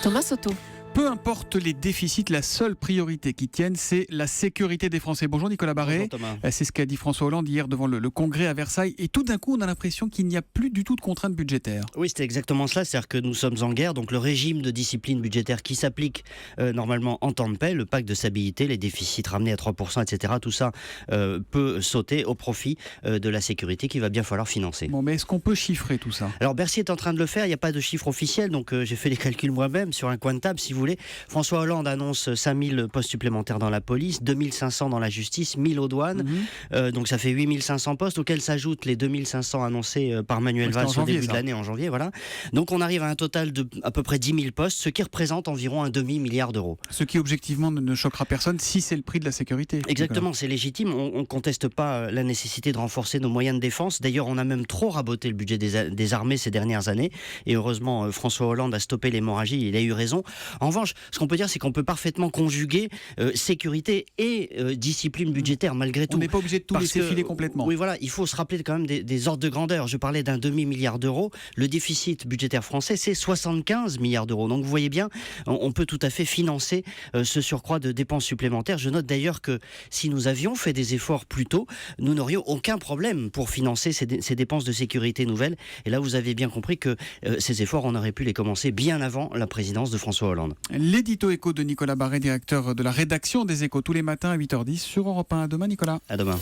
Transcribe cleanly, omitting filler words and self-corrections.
Thomas Soto. Peu importe les déficits, la seule priorité qui tienne, c'est la sécurité des Français. Bonjour Nicolas Barré. Bonjour Thomas. C'est ce qu'a dit François Hollande hier devant le Congrès à Versailles. Et tout d'un coup, on a l'impression qu'il n'y a plus du tout de contraintes budgétaires. Oui, c'était exactement cela. C'est-à-dire que nous sommes en guerre. Donc le régime de discipline budgétaire qui s'applique normalement en temps de paix, le pacte de stabilité, les déficits ramenés à 3%, etc. Tout ça peut sauter au profit de la sécurité qu'il va bien falloir financer. Bon, mais est-ce qu'on peut chiffrer tout ça ? Alors Bercy est en train de le faire. Il n'y a pas de chiffre officiel. Donc j'ai fait les calculs moi-même sur un coin de table, si vous voulez. François Hollande annonce 5000 postes supplémentaires dans la police, 2500 dans la justice, 1000 aux douanes. Donc ça fait 8500 postes, auxquels s'ajoutent les 2500 annoncés par Manuel Valls au début de l'année, en janvier. Voilà. Donc on arrive à un total de à peu près 10 000 postes, ce qui représente environ un demi-milliard d'euros. Ce qui objectivement ne choquera personne si c'est le prix de la sécurité. Exactement, c'est légitime. On ne conteste pas la nécessité de renforcer nos moyens de défense. D'ailleurs, on a même trop raboté le budget des armées ces dernières années. Et heureusement, François Hollande a stoppé l'hémorragie. Il a eu raison. En revanche, ce qu'on peut dire, c'est qu'on peut parfaitement conjuguer sécurité et discipline budgétaire malgré tout. On n'est pas obligé de tout laisser filer complètement. Oui, voilà, il faut se rappeler quand même des ordres de grandeur. Je parlais d'un demi-milliard d'euros. Le déficit budgétaire français, c'est 75 milliards d'euros. Donc vous voyez bien, on peut tout à fait financer ce surcroît de dépenses supplémentaires. Je note d'ailleurs que si nous avions fait des efforts plus tôt, nous n'aurions aucun problème pour financer ces dépenses de sécurité nouvelles. Et là, vous avez bien compris que ces efforts, on aurait pu les commencer bien avant la présidence de François Hollande. L'édito éco de Nicolas Barré, directeur de la rédaction des Échos, tous les matins à 8h10 sur Europe 1. À demain Nicolas. À demain.